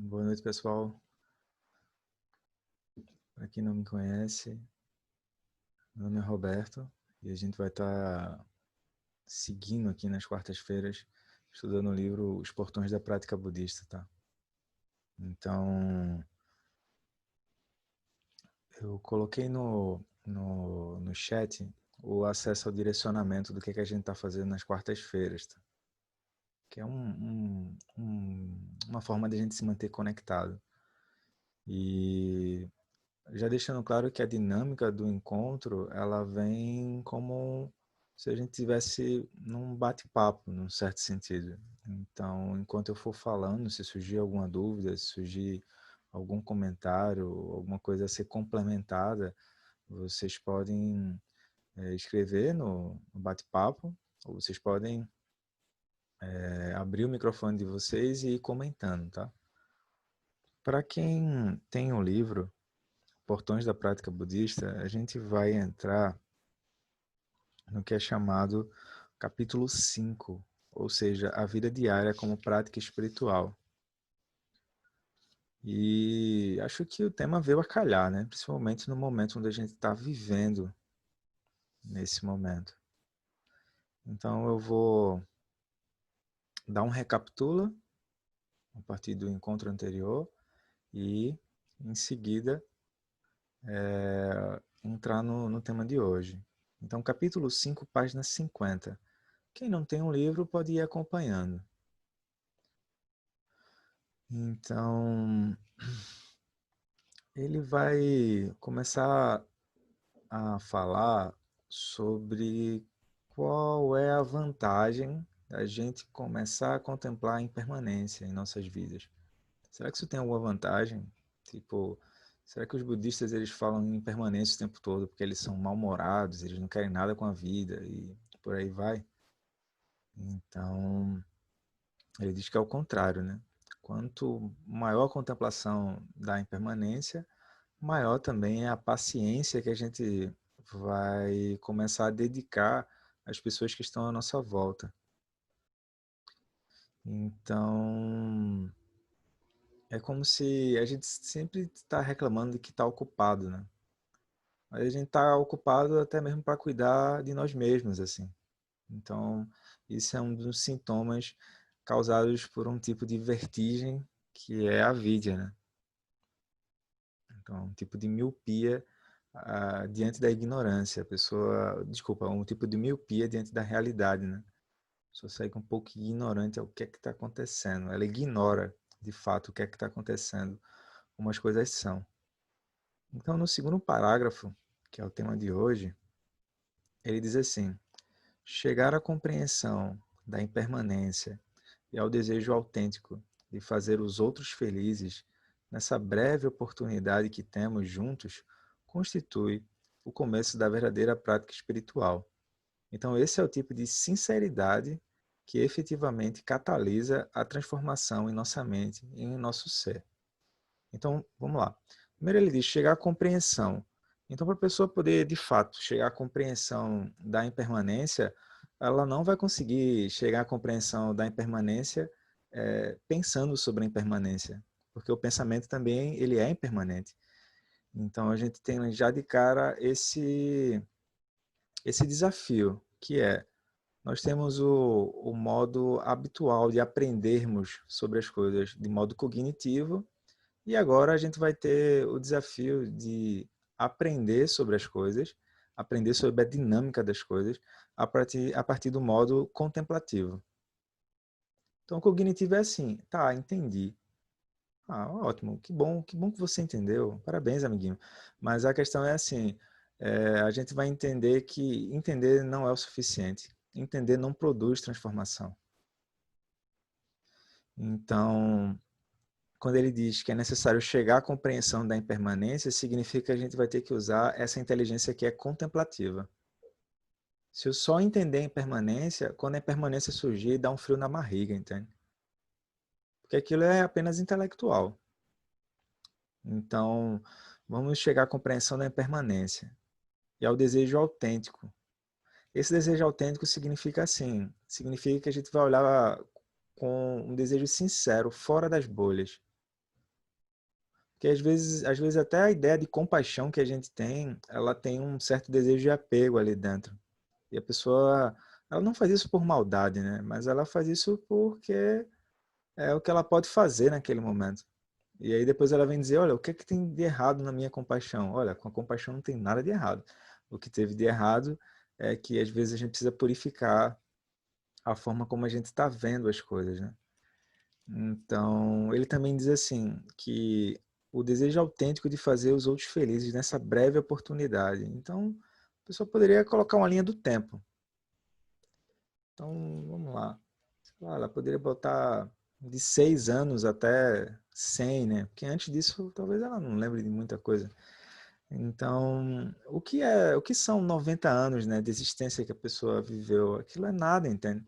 Boa noite, pessoal. Para quem não me conhece, meu nome é Roberto e a gente vai estar seguindo aqui nas quartas-feiras, estudando o livro Os Portões da Prática Budista, tá? Então, eu coloquei no chat o acesso ao direcionamento do que a gente está fazendo nas quartas-feiras, tá? Que é uma forma de a gente se manter conectado. E já deixando claro que a dinâmica do encontro, ela vem como se a gente tivesse num bate-papo, num certo sentido. Então, enquanto eu for falando, se surgir alguma dúvida, se surgir algum comentário, alguma coisa a ser complementada, vocês podem escrever no bate-papo, ou vocês podem abrir o microfone de vocês e ir comentando, tá? Para quem tem o livro Portões da Prática Budista, a gente vai entrar no que é chamado capítulo 5, ou seja, a vida diária como prática espiritual. E acho que o tema veio a calhar, né? Principalmente no momento onde a gente está vivendo nesse momento. Então eu vou dar um recapitula a partir do encontro anterior e, em seguida, entrar no tema de hoje. Então, capítulo 5, página 50. Quem não tem um livro pode ir acompanhando. Então, ele vai começar a falar sobre qual é a vantagem da gente começar a contemplar a impermanência em nossas vidas. Será que isso tem alguma vantagem? Tipo, será que os budistas eles falam em impermanência o tempo todo porque eles são mal-humorados, eles não querem nada com a vida e por aí vai? Então, ele diz que é o contrário, né? Quanto maior a contemplação da impermanência, maior também é a paciência que a gente vai começar a dedicar às pessoas que estão à nossa volta. Então, é como se a gente sempre está reclamando de que está ocupado, né? Mas a gente está ocupado até mesmo para cuidar de nós mesmos, assim. Então, isso é um dos sintomas causados por um tipo de vertigem que é a avidya, né? Então, um tipo de miopia diante da ignorância. A pessoa, desculpa, um tipo de miopia diante da realidade, né? A pessoa segue um pouco ignorante ao que é que está acontecendo. Ela ignora, de fato, o que é que está acontecendo, como as coisas são. Então, no segundo parágrafo, que é o tema de hoje, ele diz assim: chegar à compreensão da impermanência e ao desejo autêntico de fazer os outros felizes nessa breve oportunidade que temos juntos constitui o começo da verdadeira prática espiritual. Então, esse é o tipo de sinceridade que efetivamente catalisa a transformação em nossa mente e em nosso ser. Então, vamos lá. Primeiro ele diz chegar à compreensão. Então, para a pessoa poder, de fato, chegar à compreensão da impermanência, ela não vai conseguir chegar à compreensão da impermanência pensando sobre a impermanência, porque o pensamento também ele é impermanente. Então, a gente tem já de cara esse desafio, que é, nós temos o modo habitual de aprendermos sobre as coisas de modo cognitivo, e agora a gente vai ter o desafio de aprender sobre as coisas, aprender sobre a dinâmica das coisas, a partir do modo contemplativo. Então, o cognitivo é assim, tá, entendi. Ah, ótimo, que bom que você entendeu. Parabéns, amiguinho. Mas a questão é assim, a gente vai entender que entender não é o suficiente. Entender não produz transformação. Então, quando ele diz que é necessário chegar à compreensão da impermanência, significa que a gente vai ter que usar essa inteligência que é contemplativa. Se eu só entender a impermanência, quando a impermanência surgir, dá um frio na barriga, entende? Porque aquilo é apenas intelectual. Então, vamos chegar à compreensão da impermanência e ao desejo autêntico. Esse desejo autêntico significa assim, significa que a gente vai olhar com um desejo sincero, fora das bolhas. Porque às vezes até a ideia de compaixão que a gente tem, ela tem um certo desejo de apego ali dentro. E a pessoa, ela não faz isso por maldade, né? Mas ela faz isso porque é o que ela pode fazer naquele momento. E aí depois ela vem dizer, olha, o que é que tem de errado na minha compaixão? Olha, com a compaixão não tem nada de errado. O que teve de errado é que às vezes a gente precisa purificar a forma como a gente está vendo as coisas, né? Então, ele também diz assim, que o desejo autêntico de fazer os outros felizes nessa breve oportunidade. Então, a pessoa poderia colocar uma linha do tempo. Então, vamos lá. Sei lá, ela poderia botar de 6 anos até 100, né? Porque antes disso, talvez ela não lembre de muita coisa. Então, o que são 90 anos, né, de existência que a pessoa viveu? Aquilo é nada, entende?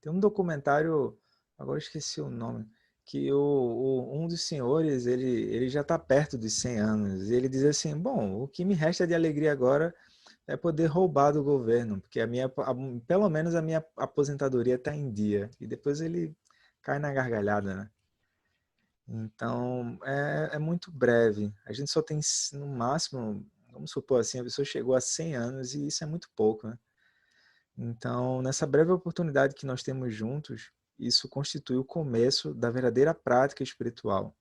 Tem um documentário, agora eu esqueci o nome, que um dos senhores, ele já está perto dos 100 anos, e ele diz assim, bom, o que me resta de alegria agora é poder roubar do governo, porque pelo menos a minha aposentadoria está em dia. E depois ele cai na gargalhada, né? Então, é muito breve. A gente só tem, no máximo, vamos supor assim, a pessoa chegou a 100 anos e isso é muito pouco, né? Então, nessa breve oportunidade que nós temos juntos, isso constitui o começo da verdadeira prática espiritual.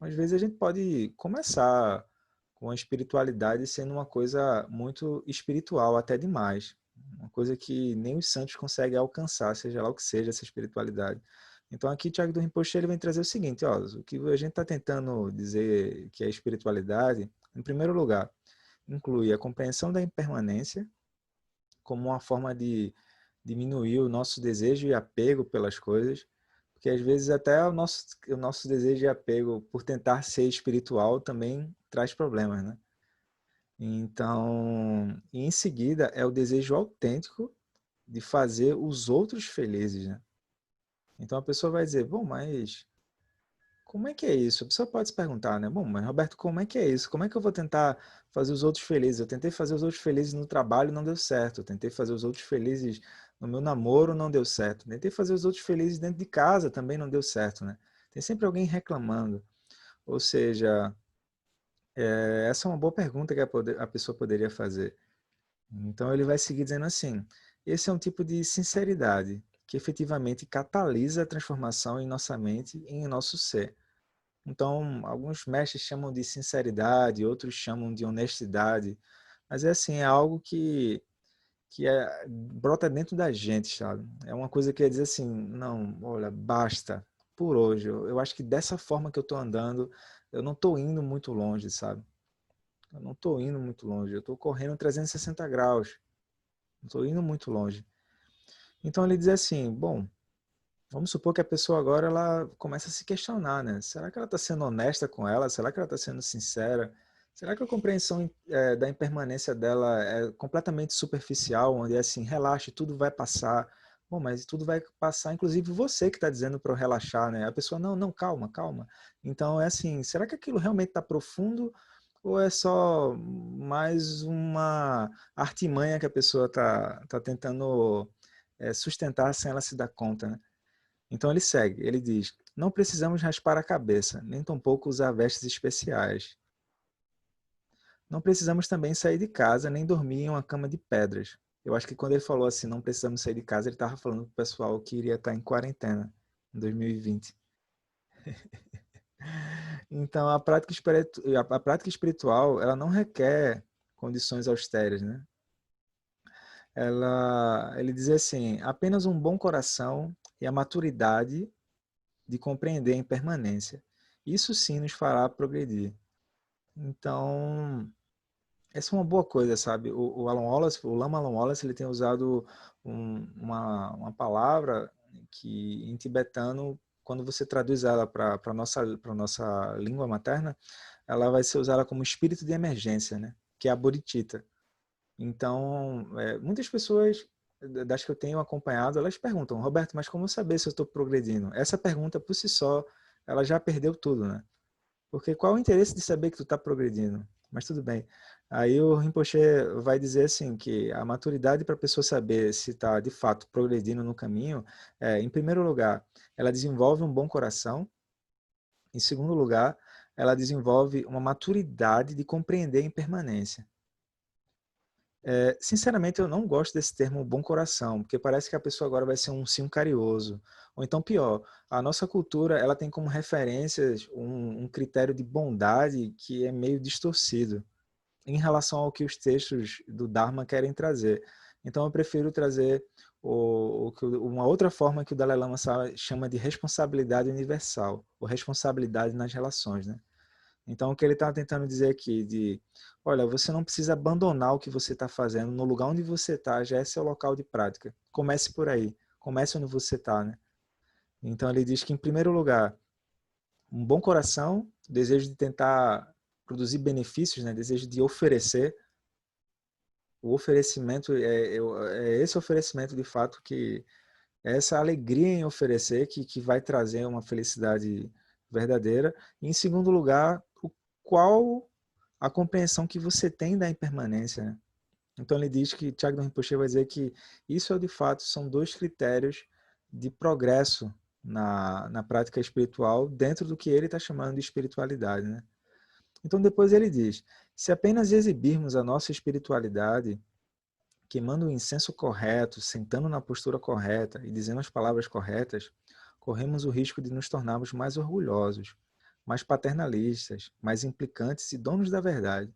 Às vezes a gente pode começar com a espiritualidade sendo uma coisa muito espiritual, até demais. Uma coisa que nem os santos conseguem alcançar, seja lá o que seja essa espiritualidade. Então aqui Tiago do Rinpoche ele vem trazer o seguinte, ó, o que a gente está tentando dizer que é espiritualidade, em primeiro lugar, inclui a compreensão da impermanência, como uma forma de diminuir o nosso desejo e apego pelas coisas, porque às vezes até o nosso desejo e apego por tentar ser espiritual também traz problemas, né? Então, em seguida, é o desejo autêntico de fazer os outros felizes, né? Então a pessoa vai dizer, bom, mas como é que é isso? A pessoa pode se perguntar, né? Bom, mas Roberto, como é que é isso? Como é que eu vou tentar fazer os outros felizes? Eu tentei fazer os outros felizes no trabalho, não deu certo. Eu tentei fazer os outros felizes no meu namoro, não deu certo. Tentei fazer os outros felizes dentro de casa, também não deu certo, né? Tem sempre alguém reclamando. Ou seja, essa é uma boa pergunta que a pessoa poderia fazer. Então ele vai seguir dizendo assim: esse é um tipo de sinceridade que efetivamente catalisa a transformação em nossa mente e em nosso ser. Então, alguns mestres chamam de sinceridade, outros chamam de honestidade, mas é assim, é algo que brota dentro da gente, sabe? É uma coisa que é dizer assim, não, olha, basta por hoje. Eu acho que dessa forma que eu estou andando, eu não estou indo muito longe, sabe? Eu não estou indo muito longe, eu estou correndo 360 graus, não estou indo muito longe. Então ele diz assim, bom, vamos supor que a pessoa agora ela começa a se questionar, né? Será que ela está sendo honesta com ela? Será que ela está sendo sincera? Será que a compreensão da impermanência dela é completamente superficial, onde é assim, relaxe, tudo vai passar. Bom, mas tudo vai passar, inclusive você que está dizendo para eu relaxar, né? A pessoa, não, não, calma, calma. Então é assim, será que aquilo realmente está profundo ou é só mais uma artimanha que a pessoa tá tentando sustentar sem ela se dar conta, né? Então ele segue, ele diz: não precisamos raspar a cabeça, nem tampouco usar vestes especiais. Não precisamos também sair de casa, nem dormir em uma cama de pedras. Eu acho que quando ele falou assim, não precisamos sair de casa, ele estava falando para o pessoal que iria estar em quarentena em 2020. Então a prática espiritual, ela não requer condições austeras, né? Ele diz assim, apenas um bom coração e a maturidade de compreender a impermanência. Isso sim nos fará progredir. Então, essa é uma boa coisa, sabe? O Alan Wallace, o Lama Alan Wallace, ele tem usado uma palavra que em tibetano, quando você traduz ela para a nossa língua materna, ela vai ser usada como espírito de emergência, né? Que é a bodhicitta. Então, muitas pessoas das que eu tenho acompanhado, elas perguntam, Roberto, mas como saber se eu estou progredindo? Essa pergunta, por si só, ela já perdeu tudo, né? Porque qual é o interesse de saber que tu está progredindo? Mas tudo bem. Aí o Rinpoche vai dizer assim que a maturidade para a pessoa saber se está de fato progredindo no caminho, em primeiro lugar, ela desenvolve um bom coração, Em segundo lugar, ela desenvolve uma maturidade de compreender a impermanência. Sinceramente, eu não gosto desse termo bom coração, porque parece que a pessoa agora vai ser um sim carioso. Ou então, pior, a nossa cultura ela tem como referências um critério de bondade que é meio distorcido em relação ao que os textos do Dharma querem trazer. Então, eu prefiro trazer uma outra forma que o Dalai Lama chama de responsabilidade universal, ou responsabilidade nas relações, né? Então, o que ele está tentando dizer aqui, olha, você não precisa abandonar o que você está fazendo, no lugar onde você está, já é seu local de prática. Comece por aí, comece onde você está, né? Então, ele diz que, em primeiro lugar, um bom coração, desejo de tentar produzir benefícios, né? Desejo de oferecer. O oferecimento, é esse oferecimento, de fato, é essa alegria em oferecer que vai trazer uma felicidade verdadeira. E, em segundo lugar, qual a compreensão que você tem da impermanência, né? Então ele diz que, Chagdam Rinpoche vai dizer que isso, de fato, são dois critérios de progresso na prática espiritual dentro do que ele está chamando de espiritualidade, né? Então depois ele diz, se apenas exibirmos a nossa espiritualidade, queimando o incenso correto, sentando na postura correta e dizendo as palavras corretas, corremos o risco de nos tornarmos mais orgulhosos, mais paternalistas, mais implicantes e donos da verdade.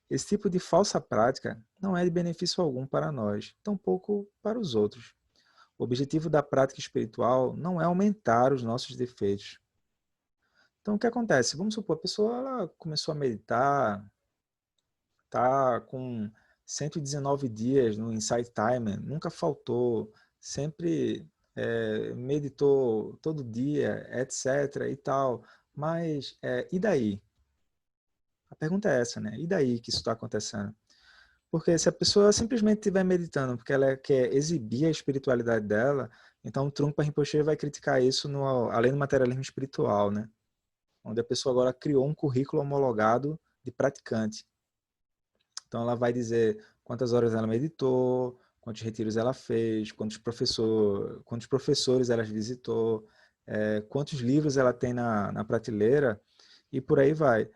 Esse tipo de falsa prática não é de benefício algum para nós, tampouco para os outros. O objetivo da prática espiritual não é aumentar os nossos defeitos. Então, o que acontece? Vamos supor, a pessoa ela começou a meditar, está com 119 dias no Insight Timer, nunca faltou, sempre meditou todo dia, etc. e tal. Mas, e daí? A pergunta é essa, né? E daí que isso está acontecendo? Porque se a pessoa simplesmente estiver meditando porque ela quer exibir a espiritualidade dela, então o Trungpa Rinpoche vai criticar isso além do materialismo espiritual, né? Onde a pessoa agora criou um currículo homologado de praticante. Então ela vai dizer quantas horas ela meditou, quantos retiros ela fez, quantos professores ela visitou, quantos livros ela tem na prateleira, e por aí vai.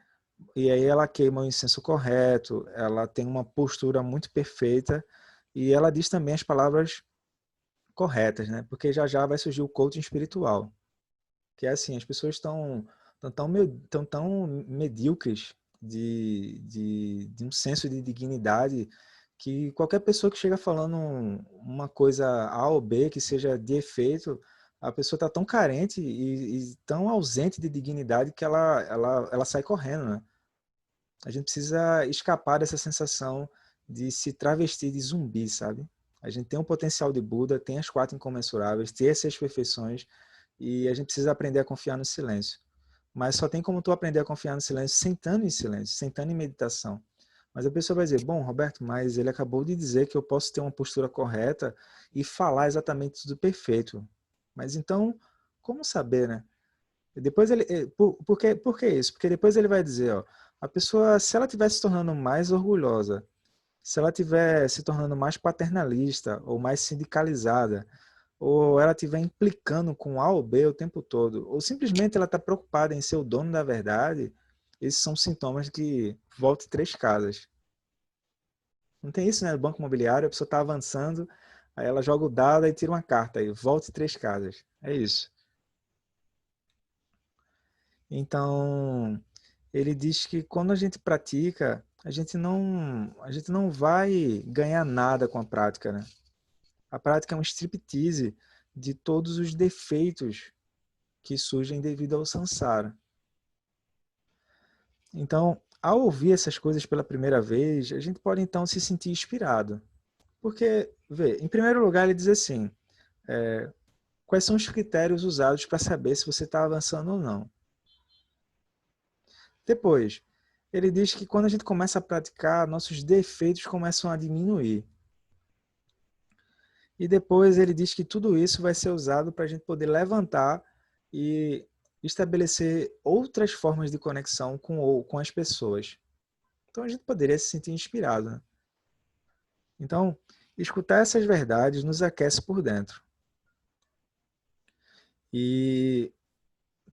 E aí ela queima o incenso correto, ela tem uma postura muito perfeita, e ela diz também as palavras corretas, né? Porque já já vai surgir o coaching espiritual, que é assim, as pessoas tão medíocres de um senso de dignidade que qualquer pessoa que chega falando uma coisa A ou B que seja de efeito, a pessoa está tão carente e tão ausente de dignidade que ela sai correndo, né? A gente precisa escapar dessa sensação de se travestir de zumbi, sabe? A gente tem um potencial de Buda, tem as quatro incomensuráveis, tem essas perfeições, e a gente precisa aprender a confiar no silêncio. Mas só tem como tu aprender a confiar no silêncio sentando em silêncio, sentando em meditação. Mas a pessoa vai dizer, bom, Roberto, mas ele acabou de dizer que eu posso ter uma postura correta e falar exatamente tudo perfeito. Mas então, como saber, né? E depois por que isso? Porque depois ele vai dizer, ó, a pessoa, se ela estiver se tornando mais orgulhosa, se ela estiver se tornando mais paternalista ou mais sindicalizada, ou ela estiver implicando com A ou B o tempo todo, ou simplesmente ela está preocupada em ser o dono da verdade, esses são sintomas de volte três casas. Não tem isso, né? No banco imobiliário, a pessoa está avançando, aí ela joga o dado e tira uma carta aí, volte três casas. É isso. Então, ele diz que quando a gente pratica, a gente não vai ganhar nada com a prática, né? A prática é um striptease de todos os defeitos que surgem devido ao samsara. Então, ao ouvir essas coisas pela primeira vez, a gente pode então se sentir inspirado. Porque, vê, em primeiro lugar ele diz assim, quais são os critérios usados para saber se você está avançando ou não. Depois, ele diz que quando a gente começa a praticar, nossos defeitos começam a diminuir. E depois ele diz que tudo isso vai ser usado para a gente poder levantar e estabelecer outras formas de conexão com as pessoas. Então a gente poderia se sentir inspirado, né? Então, escutar essas verdades nos aquece por dentro. E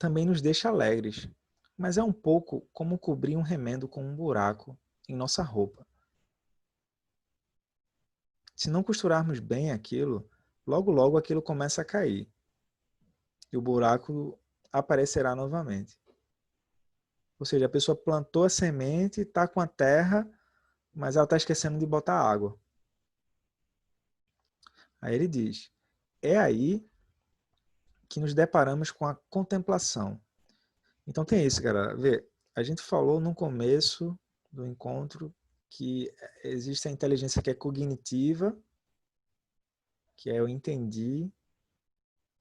também nos deixa alegres, mas é um pouco como cobrir um remendo com um buraco em nossa roupa. Se não costurarmos bem aquilo, logo logo aquilo começa a cair e o buraco aparecerá novamente. Ou seja, a pessoa plantou a semente, está com a terra, mas ela está esquecendo de botar água. Aí ele diz, é aí que nos deparamos com a contemplação. Então tem isso, galera. Vê, a gente falou no começo do encontro que existe a inteligência que é cognitiva, que é eu entendi,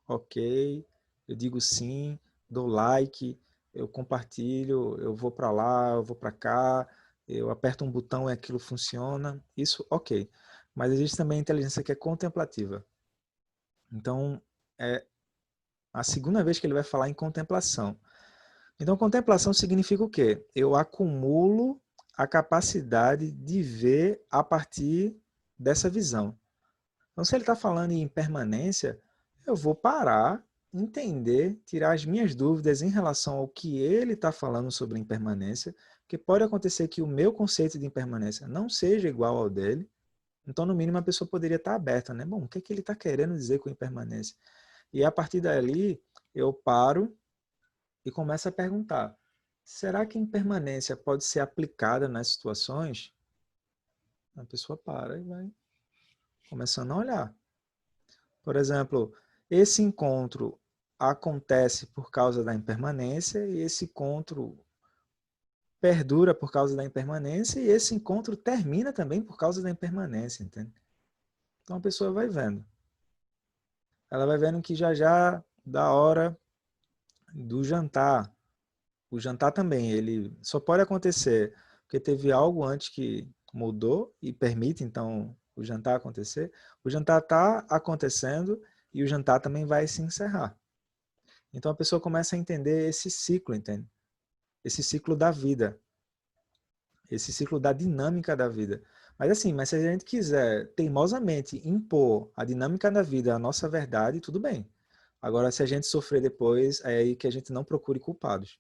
ok, eu digo sim, dou like, eu compartilho, eu vou para lá, eu vou para cá, eu aperto um botão e aquilo funciona, isso ok. Mas existe também a inteligência que é contemplativa. Então, é a segunda vez que ele vai falar em contemplação. Então, contemplação significa o quê? Eu acumulo a capacidade de ver a partir dessa visão. Então, se ele está falando em impermanência, eu vou parar, entender, tirar as minhas dúvidas em relação ao que ele está falando sobre impermanência, porque pode acontecer que o meu conceito de impermanência não seja igual ao dele, então, no mínimo, a pessoa poderia estar aberta, né? Bom, o que é que ele está querendo dizer com impermanência? E a partir dali, eu paro e começo a perguntar, será que a impermanência pode ser aplicada nas situações? A pessoa para e vai começando a olhar. Por exemplo, esse encontro acontece por causa da impermanência e esse encontro perdura por causa da impermanência e esse encontro termina também por causa da impermanência, entende? Então a pessoa vai vendo. Ela vai vendo que já já da hora do jantar. O jantar também, ele só pode acontecer porque teve algo antes que mudou e permite então o jantar acontecer. O jantar está acontecendo e o jantar também vai se encerrar. Então a pessoa começa a entender esse ciclo, entende? Esse ciclo da vida, esse ciclo da dinâmica da vida. Mas assim, mas se a gente quiser teimosamente impor a dinâmica da vida, a nossa verdade, tudo bem. Agora, se a gente sofrer depois, é aí que a gente não procure culpados.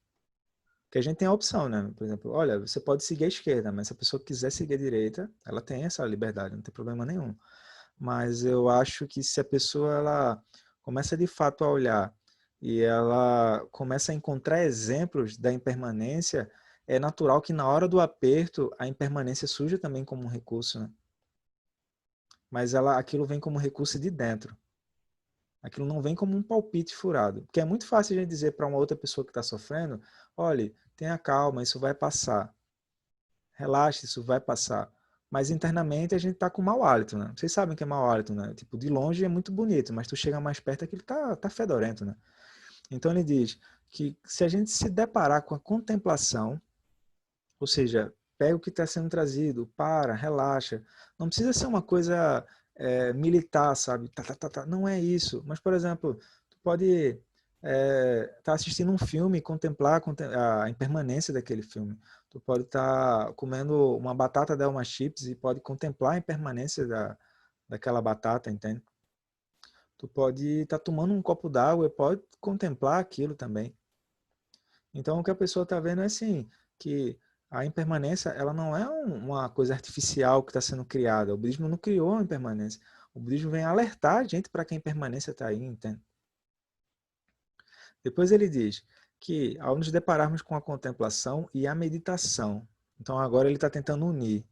Porque a gente tem a opção, né? Por exemplo, olha, você pode seguir a esquerda, mas se a pessoa quiser seguir a direita, ela tem essa liberdade, não tem problema nenhum. Mas eu acho que se a pessoa ela começa de fato a olhar e ela começa a encontrar exemplos da impermanência, é natural que na hora do aperto a impermanência surja também como um recurso, né? Mas aquilo vem como recurso de dentro. Aquilo não vem como um palpite furado. Porque é muito fácil a gente dizer para uma outra pessoa que está sofrendo, olha, tenha calma, isso vai passar. Relaxe, isso vai passar. Mas internamente a gente está com mau hálito, né? Vocês sabem que é mau hálito, né? Tipo, de longe é muito bonito, mas tu chega mais perto aquilo tá fedorento, né? Então ele diz que se a gente se deparar com a contemplação, ou seja, pega o que está sendo trazido, para, relaxa. Não precisa ser uma coisa militar, sabe? Não é isso. Mas, por exemplo, tu pode estar assistindo um filme e contemplar a impermanência daquele filme. Tu pode estar comendo uma batata Delma Chips e pode contemplar a impermanência daquela batata, entende? Tu pode estar tomando um copo d'água e pode contemplar aquilo também. Então, o que a pessoa está vendo é assim, que a impermanência ela não é uma coisa artificial que está sendo criada. O budismo não criou a impermanência. O budismo vem alertar a gente para que a impermanência está aí, entende? Depois ele diz que ao nos depararmos com a contemplação e a meditação, então agora ele está tentando unir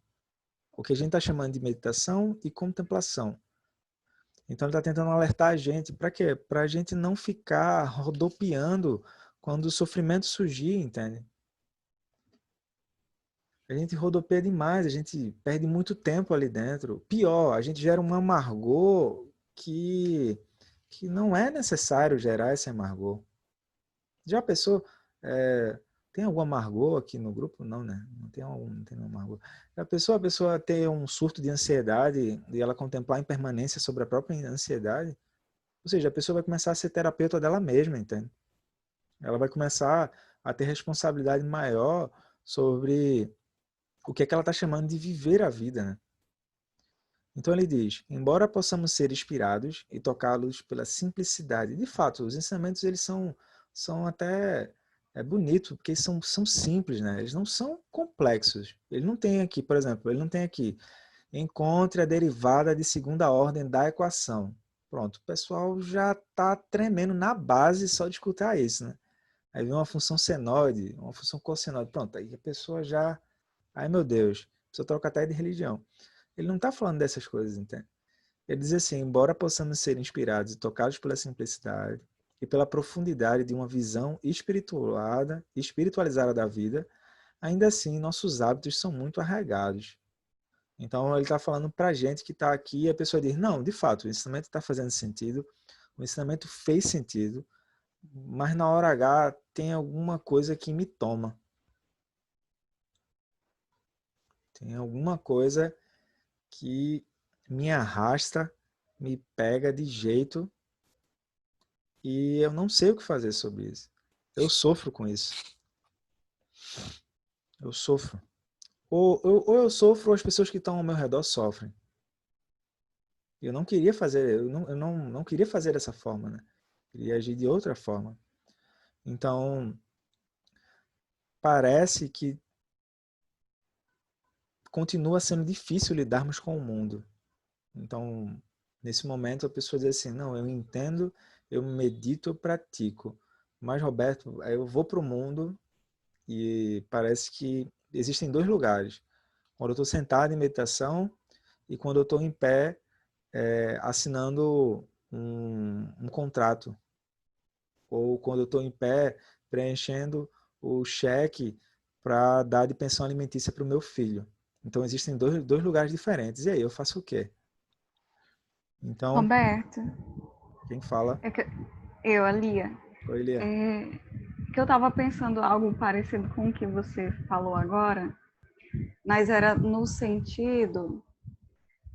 o que a gente está chamando de meditação e contemplação. Então ele está tentando alertar a gente para quê? Para a gente não ficar rodopiando quando o sofrimento surgir, entende? A gente rodopeia demais, a gente perde muito tempo ali dentro. Pior, a gente gera um amargor que não é necessário gerar esse amargor. Já pensou, tem algum amargor aqui no grupo? Não, né? Não tem amargor. Já pensou a pessoa ter um surto de ansiedade e ela contemplar a impermanência sobre a própria ansiedade? Ou seja, a pessoa vai começar a ser terapeuta dela mesma, entende? Ela vai começar a ter responsabilidade maior sobre o que é que ela está chamando de viver a vida, né? Então ele diz, embora possamos ser inspirados e tocá-los pela simplicidade, de fato, os ensinamentos eles são até bonito, porque são simples, né? Eles não são complexos. Ele não tem aqui, por exemplo, ele não tem aqui, encontre a derivada de segunda ordem da equação. Pronto, o pessoal já está tremendo na base só de escutar isso, né? Aí vem uma função senoide, uma função cossenoide. Pronto, aí a pessoa já... Ai, meu Deus, a pessoa troca até de religião. Ele não está falando dessas coisas, entende? Ele diz assim, embora possamos ser inspirados e tocados pela simplicidade e pela profundidade de uma visão espiritualizada da vida, ainda assim nossos hábitos são muito arraigados. Então ele está falando para a gente que está aqui e a pessoa diz, não, de fato, o ensinamento está fazendo sentido, o ensinamento fez sentido, mas na hora H tem alguma coisa que me toma. Tem alguma coisa que me arrasta, me pega de jeito e eu não sei o que fazer sobre isso. Eu sofro com isso. Eu sofro. Ou eu sofro ou as pessoas que estão ao meu redor sofrem. Eu não queria fazer, eu não queria fazer dessa forma, né? Eu queria agir de outra forma. Então, parece que continua sendo difícil lidarmos com o mundo. Então, nesse momento, a pessoa diz assim, não, eu entendo, eu medito, eu pratico. Mas, Roberto, eu vou para o mundo e parece que existem dois lugares. Quando eu estou sentado em meditação e quando eu estou em pé assinando um contrato. Ou quando eu estou em pé preenchendo o cheque para dar de pensão alimentícia para o meu filho. Então existem dois lugares diferentes. E aí, eu faço o quê? Então, Roberto, quem fala? é que eu, a Lia, Oi, Lia. que eu estava pensando algo parecido com o que você falou agora, mas era no sentido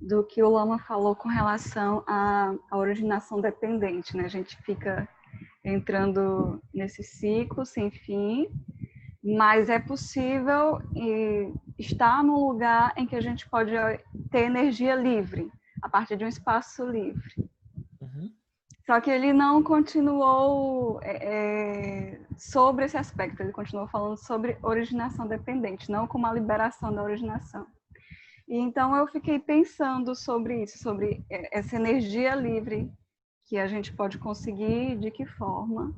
do que o Lama falou com relação à originação dependente, né? A gente fica entrando nesse ciclo sem fim, mas é possível estar num lugar em que a gente pode ter energia livre, a partir de um espaço livre. Uhum. Só que ele não continuou sobre esse aspecto, ele continuou falando sobre originação dependente, não como a liberação da originação. E então eu fiquei pensando sobre isso, sobre essa energia livre que a gente pode conseguir, de que forma,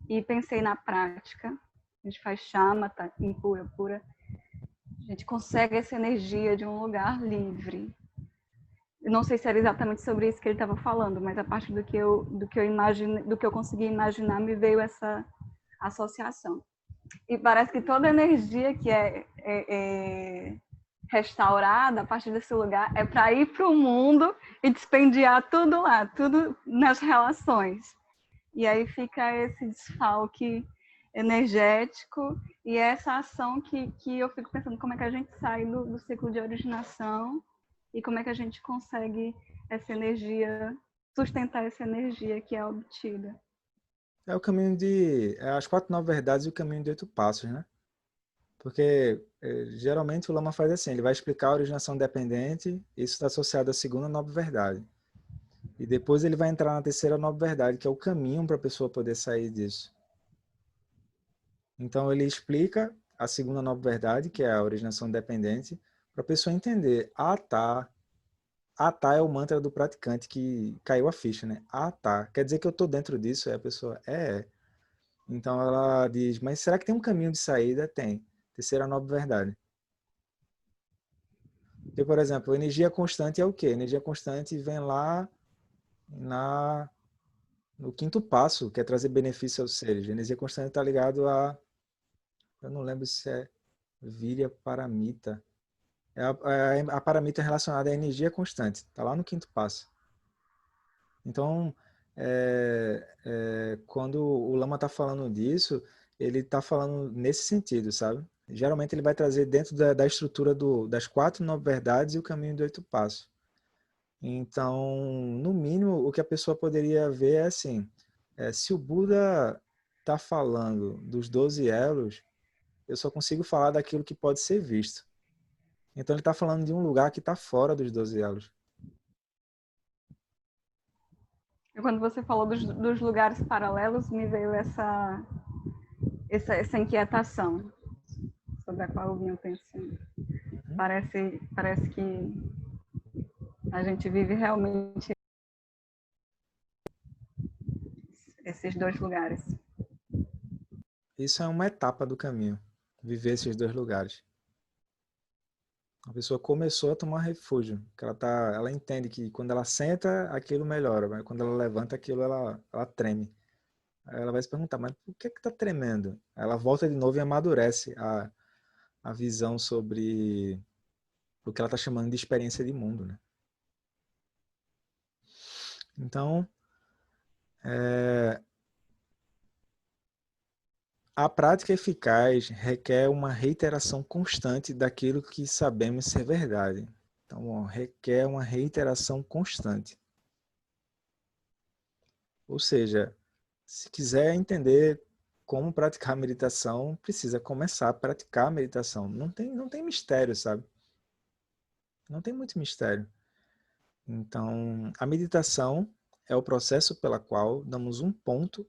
e pensei na prática. A gente faz chama, tá, impura, pura. A gente consegue essa energia de um lugar livre. Eu não sei se era exatamente sobre isso que ele estava falando, mas a partir do que eu imagine, do que eu consegui imaginar, me veio essa associação. E parece que toda energia que é restaurada a partir desse lugar é para ir para o mundo e dispendiar tudo lá, tudo nas relações. E aí fica esse desfalque energético e essa ação que eu fico pensando como é que a gente sai do ciclo de originação e como é que a gente consegue essa energia, sustentar essa energia que é obtida. É o caminho de... as 4 9 verdades e o caminho de 8 passos, né? Porque geralmente o Lama faz assim, ele vai explicar a originação dependente, isso está associado à segunda nova verdade. E depois ele vai entrar na terceira nova verdade, que é o caminho para a pessoa poder sair disso. Então ele explica a segunda nova verdade, que é a originação dependente, para a pessoa entender. Ah, tá. Ah, tá é o mantra do praticante que caiu a ficha, né? Ah, tá. Quer dizer que eu estou dentro disso? Aí a pessoa, é. Então ela diz, mas será que tem um caminho de saída? Tem. Terceira nova verdade. Porque, por exemplo, energia constante é o quê? Energia constante vem lá na, no quinto passo, que é trazer benefício aos seres. Energia constante está ligado a, eu não lembro se é Virya Paramita. A paramita relacionada à energia constante. Está lá no quinto passo. Então, quando o Lama está falando disso, ele está falando nesse sentido, sabe? Geralmente ele vai trazer dentro da estrutura das 4 9 verdades e o caminho do 8 passos. Então, no mínimo, o que a pessoa poderia ver é assim, se o Buda está falando dos 12 elos, eu só consigo falar daquilo que pode ser visto. Então ele está falando de um lugar que está fora dos 12 elos. Quando você falou dos lugares paralelos, me veio essa inquietação sobre a qual eu vinha pensando. Uhum. Parece que a gente vive realmente esses dois lugares. Isso é uma etapa do caminho, viver esses dois lugares. A pessoa começou a tomar refúgio, que ela entende que quando ela senta, aquilo melhora, mas quando ela levanta, aquilo ela treme. Aí ela vai se perguntar, mas por que está tremendo? Aí ela volta de novo e amadurece a visão sobre o que ela está chamando de experiência de mundo, né? Então, a prática eficaz requer uma reiteração constante daquilo que sabemos ser verdade. Então, requer uma reiteração constante. Ou seja, se quiser entender como praticar meditação, precisa começar a praticar a meditação. Não tem mistério, sabe? Não tem muito mistério. Então, a meditação é o processo pela qual damos um ponto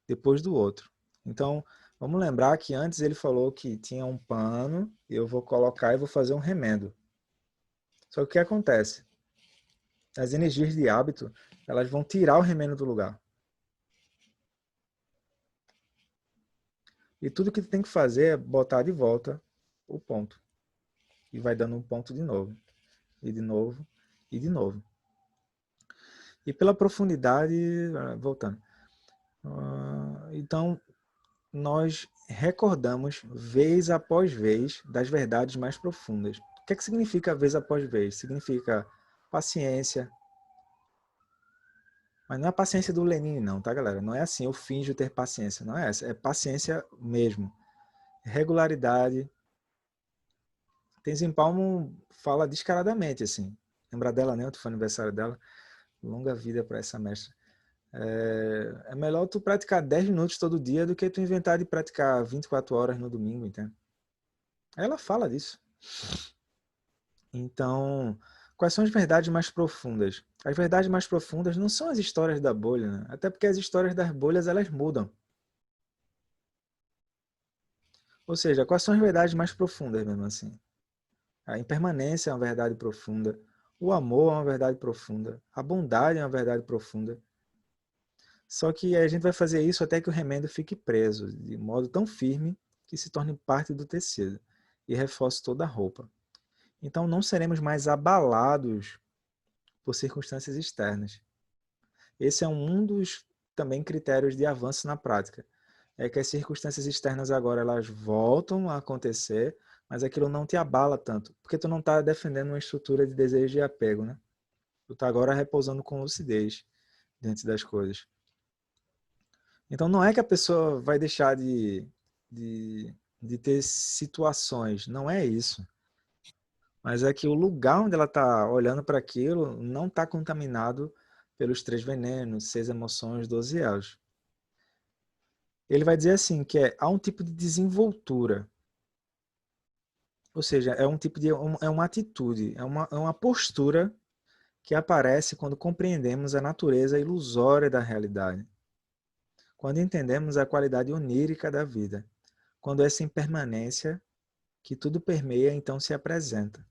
depois do outro. Então, vamos lembrar que antes ele falou que tinha um pano, eu vou colocar e vou fazer um remendo. Só que o que acontece? As energias de hábito, elas vão tirar o remendo do lugar. E tudo que tu tem que fazer é botar de volta o ponto. E vai dando um ponto de novo. E de novo. E de novo. E pela profundidade, voltando. Então, nós recordamos vez após vez das verdades mais profundas. O que é que significa vez após vez? Significa paciência. Mas não é a paciência do Lenin, não, tá, galera? Não é assim, eu finjo ter paciência. Não é essa. É paciência mesmo. Regularidade. Tenzin Palmo fala descaradamente, assim. Lembrar dela, né? Foi aniversário dela. Longa vida para essa mestra. É melhor tu praticar 10 minutos todo dia do que tu inventar de praticar 24 horas no domingo, entende? Ela fala disso. Então, quais são as verdades mais profundas? As verdades mais profundas não são as histórias da bolha, né? Até porque as histórias das bolhas, elas mudam. Ou seja, quais são as verdades mais profundas mesmo assim? A impermanência é uma verdade profunda. O amor é uma verdade profunda. A bondade é uma verdade profunda. Só que a gente vai fazer isso até que o remendo fique preso, de modo tão firme que se torne parte do tecido e reforce toda a roupa. Então não seremos mais abalados por circunstâncias externas. Esse é um dos também critérios de avanço na prática. É que as circunstâncias externas agora elas voltam a acontecer, mas aquilo não te abala tanto, porque tu não está defendendo uma estrutura de desejo e apego, né? Tu está agora repousando com lucidez diante das coisas. Então não é que a pessoa vai deixar de ter situações, não é isso. Mas é que o lugar onde ela está olhando para aquilo não está contaminado pelos 3 venenos, 6 emoções, 12 elos. Ele vai dizer assim, que há um tipo de desenvoltura. Ou seja, é um tipo de é uma atitude, é uma postura que aparece quando compreendemos a natureza ilusória da realidade. Quando entendemos a qualidade onírica da vida. Quando essa impermanência que tudo permeia então se apresenta.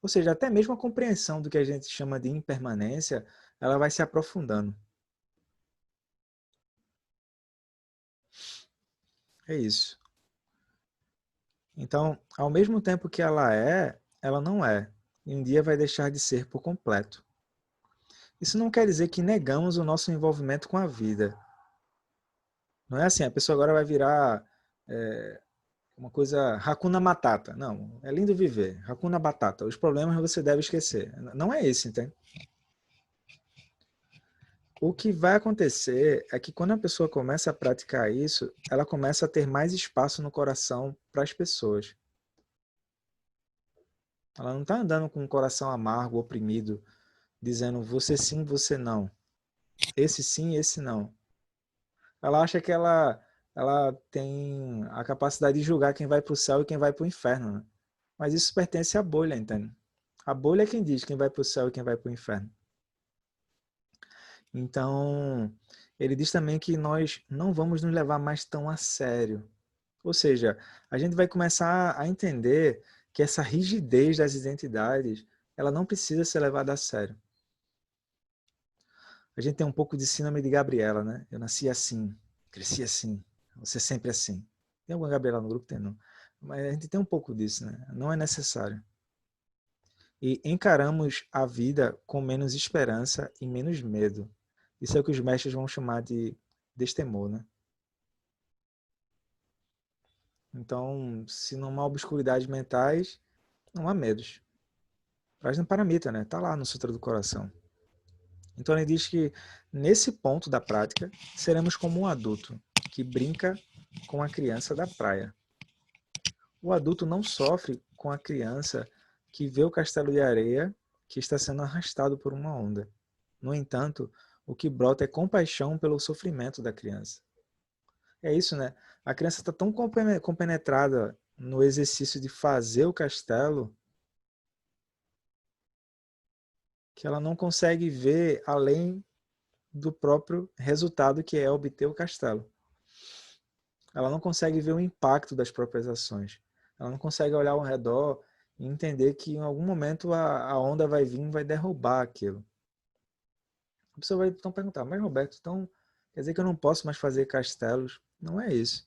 Ou seja, até mesmo a compreensão do que a gente chama de impermanência, ela vai se aprofundando. É isso. Então, ao mesmo tempo que ela não é. E um dia vai deixar de ser por completo. Isso não quer dizer que negamos o nosso envolvimento com a vida. Não é assim, a pessoa agora vai virar uma coisa Hakuna Matata. Não, é lindo viver. Hakuna Batata. Os problemas você deve esquecer. Não é isso, entende? O que vai acontecer é que quando a pessoa começa a praticar isso, ela começa a ter mais espaço no coração para as pessoas. Ela não está andando com um coração amargo, oprimido, dizendo você sim, você não. Esse sim, esse não. Ela acha que ela tem a capacidade de julgar quem vai para o céu e quem vai para o inferno. Né? Mas isso pertence à bolha, entende? A bolha é quem diz quem vai para o céu e quem vai para o inferno. Então, ele diz também que nós não vamos nos levar mais tão a sério. Ou seja, a gente vai começar a entender que essa rigidez das identidades, ela não precisa ser levada a sério. A gente tem um pouco de síndrome de Gabriela, né? Eu nasci assim, cresci assim, você sempre assim. Tem alguma Gabriela no grupo? Tem, não. Mas a gente tem um pouco disso, né? Não é necessário. E encaramos a vida com menos esperança e menos medo. Isso é o que os mestres vão chamar de destemor, né? Então, se não há obscuridades mentais, não há medos. Prajna Paramita, né? Tá lá no Sutra do Coração. Então ele diz que nesse ponto da prática, seremos como um adulto que brinca com a criança da praia. O adulto não sofre com a criança que vê o castelo de areia que está sendo arrastado por uma onda. No entanto, o que brota é compaixão pelo sofrimento da criança. É isso, né? A criança está tão compenetrada no exercício de fazer o castelo que ela não consegue ver além do próprio resultado que é obter o castelo. Ela não consegue ver o impacto das próprias ações. Ela não consegue olhar ao redor e entender que em algum momento a onda vai vir e vai derrubar aquilo. A pessoa vai então perguntar, mas Roberto, então quer dizer que eu não posso mais fazer castelos? Não é isso.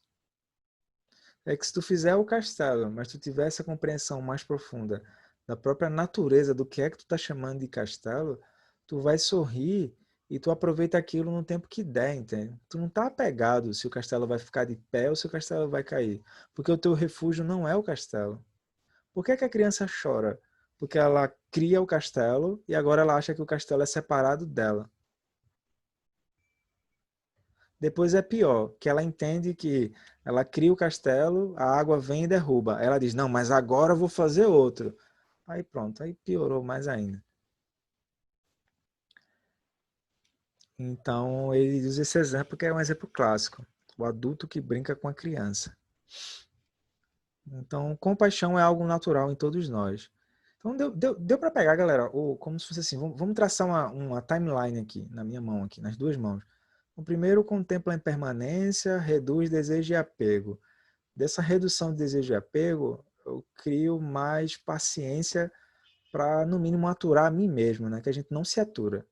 É que se tu fizer o castelo, mas tu tiver essa compreensão mais profunda da própria natureza do que é que tu está chamando de castelo, tu vai sorrir e tu aproveita aquilo no tempo que der, entende? Tu não está apegado se o castelo vai ficar de pé ou se o castelo vai cair, porque o teu refúgio não é o castelo. Por que é que a criança chora? Porque ela cria o castelo e agora ela acha que o castelo é separado dela. Depois é pior, que ela entende que ela cria o castelo, a água vem e derruba. Ela diz, não, mas agora eu vou fazer outro. Aí pronto, aí piorou mais ainda. Então ele usa esse exemplo que é um exemplo clássico. O adulto que brinca com a criança. Então, compaixão é algo natural em todos nós. Então, deu para pegar, galera, como se fosse assim, vamos traçar uma timeline aqui, na minha mão, aqui, nas duas mãos. O primeiro contempla a impermanência, reduz desejo e apego. Dessa redução de desejo e apego, eu crio mais paciência para, no mínimo, aturar a mim mesmo, né? Que a gente não se atura.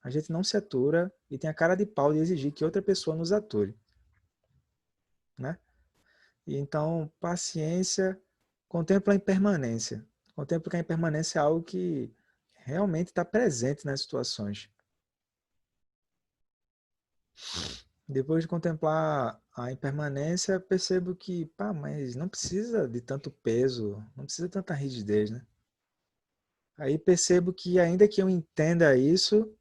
A gente não se atura e tem a cara de pau de exigir que outra pessoa nos ature, né? E então, paciência contempla a impermanência. Contempla que a impermanência é algo que realmente está presente nas situações. Depois de contemplar a impermanência, percebo que, pá, mas não precisa de tanto peso, não precisa de tanta rigidez, né? Aí percebo que ainda que eu entenda isso,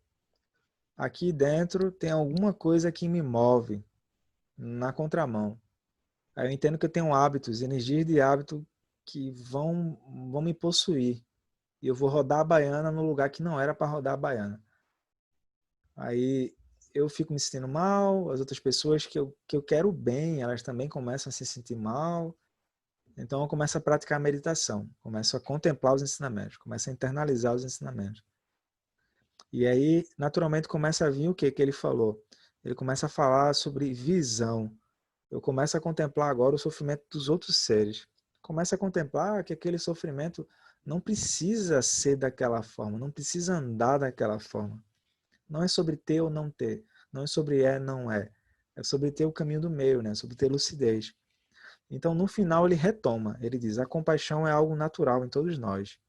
aqui dentro tem alguma coisa que me move na contramão. Aí eu entendo que eu tenho hábitos, energias de hábito que vão me possuir. E eu vou rodar a baiana no lugar que não era para rodar a baiana. Aí eu fico me sentindo mal, as outras pessoas que eu quero bem, elas também começam a se sentir mal. Então eu começo a praticar a meditação, começo a contemplar os ensinamentos, começo a internalizar os ensinamentos. E aí, naturalmente, começa a vir o que ele falou. Ele começa a falar sobre visão. Eu começo a contemplar agora o sofrimento dos outros seres. Começo a contemplar que aquele sofrimento não precisa ser daquela forma, não precisa andar daquela forma. Não é sobre ter ou não ter, não é sobre é não é. É sobre ter o caminho do meio, né? Sobre ter lucidez. Então, no final, ele retoma. Ele diz: a compaixão é algo natural em todos nós.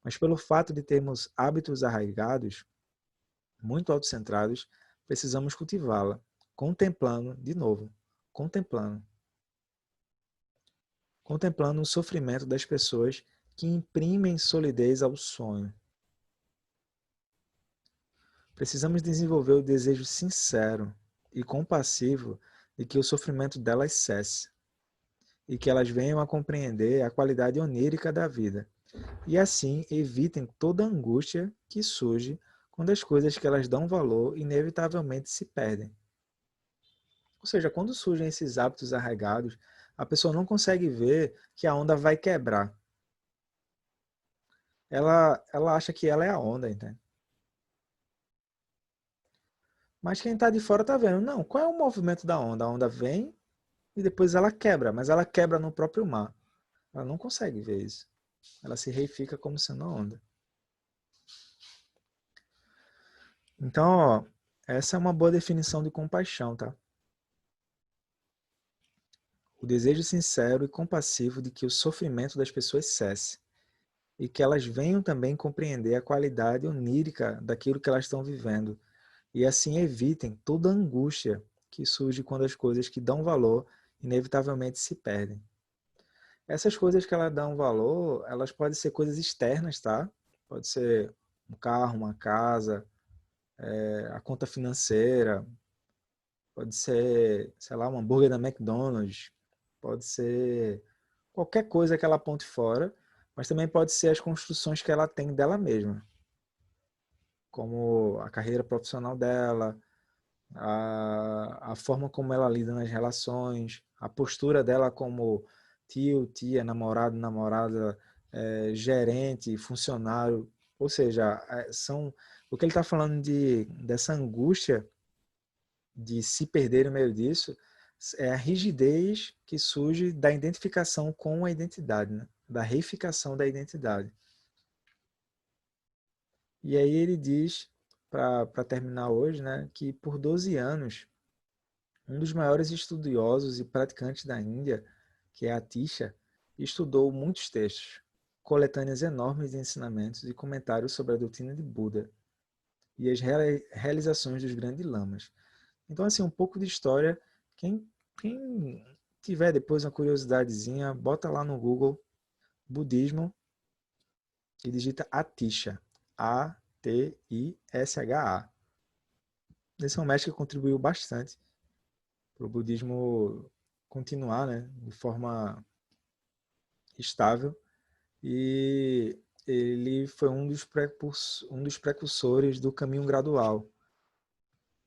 Mas pelo fato de termos hábitos arraigados, muito autocentrados, precisamos cultivá-la, contemplando, de novo, contemplando. Contemplando o sofrimento das pessoas que imprimem solidez ao sonho. Precisamos desenvolver o desejo sincero e compassivo de que o sofrimento delas cesse e que elas venham a compreender a qualidade onírica da vida e assim evitem toda a angústia que surge quando as coisas que elas dão valor inevitavelmente se perdem. Ou seja, quando surgem esses hábitos arraigados, a pessoa não consegue ver que a onda vai quebrar. Ela acha que ela é a onda, entende? Mas quem está de fora está vendo. Não, qual é o movimento da onda? A onda vem e depois ela quebra, mas ela quebra no próprio mar. Ela não consegue ver isso. Ela se reifica como sendo a onda. Então, ó, essa é uma boa definição de compaixão, tá? O desejo sincero e compassivo de que o sofrimento das pessoas cesse e que elas venham também compreender a qualidade onírica daquilo que elas estão vivendo e assim evitem toda a angústia que surge quando as coisas que dão valor inevitavelmente se perdem. Essas coisas que elas dão valor, elas podem ser coisas externas, tá? Pode ser um carro, uma casa, a conta financeira, pode ser, sei lá, um hambúrguer da McDonald's, pode ser qualquer coisa que ela aponte fora, mas também pode ser as construções que ela tem dela mesma, como a carreira profissional dela, a forma como ela lida nas relações, a postura dela como tio, tia, namorado, namorada, gerente, funcionário, ou seja, são o que ele está falando dessa angústia de se perder no meio disso é a rigidez que surge da identificação com a identidade, né? Da reificação da identidade. E aí ele diz, para terminar hoje, né, que por 12 anos, um dos maiores estudiosos e praticantes da Índia, que é Atisha, estudou muitos textos, coletâneas enormes de ensinamentos e comentários sobre a doutrina de Buda e as realizações dos grandes lamas. Então, assim, um pouco de história. Quem tiver depois uma curiosidadezinha, bota lá no Google budismo e digita Atisha. A-T-I-S-H-A. Esse é um mestre que contribuiu bastante para o budismo continuar, né, de forma estável. E ele foi um dos precursores do caminho gradual,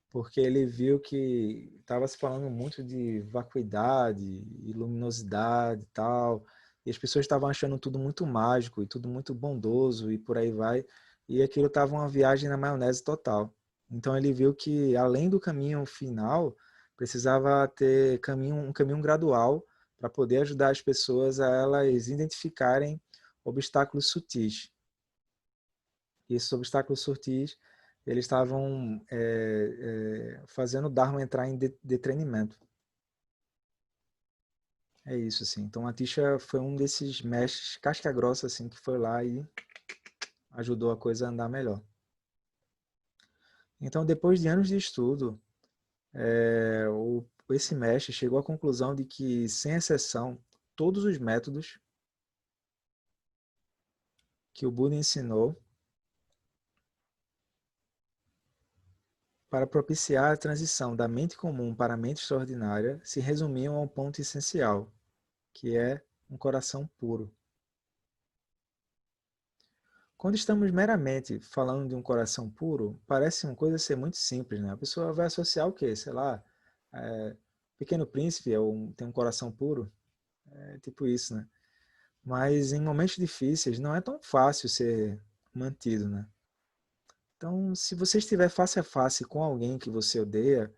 porque ele viu que estava se falando muito de vacuidade e luminosidade e tal, e as pessoas estavam achando tudo muito mágico e tudo muito bondoso e por aí vai, e aquilo estava uma viagem na maionese total. Então ele viu que além do caminho final, precisava ter um caminho gradual para poder ajudar as pessoas a elas identificarem obstáculos sutis. E esses obstáculos sutis eles estavam fazendo o Dharma entrar em detrimento. É isso, assim. Então, a Tisha foi um desses mestres casca grossa, assim, que foi lá e ajudou a coisa a andar melhor. Então, depois de anos de estudo, esse mestre chegou à conclusão de que, sem exceção, todos os métodos que o Buda ensinou para propiciar a transição da mente comum para a mente extraordinária se resumiam a um ponto essencial, que é um coração puro. Quando estamos meramente falando de um coração puro, parece uma coisa ser muito simples, né? A pessoa vai associar o quê? Sei lá, Pequeno Príncipe tem um coração puro, tipo isso, né? Mas em momentos difíceis não é tão fácil ser mantido, né? Então, se você estiver face a face com alguém que você odeia,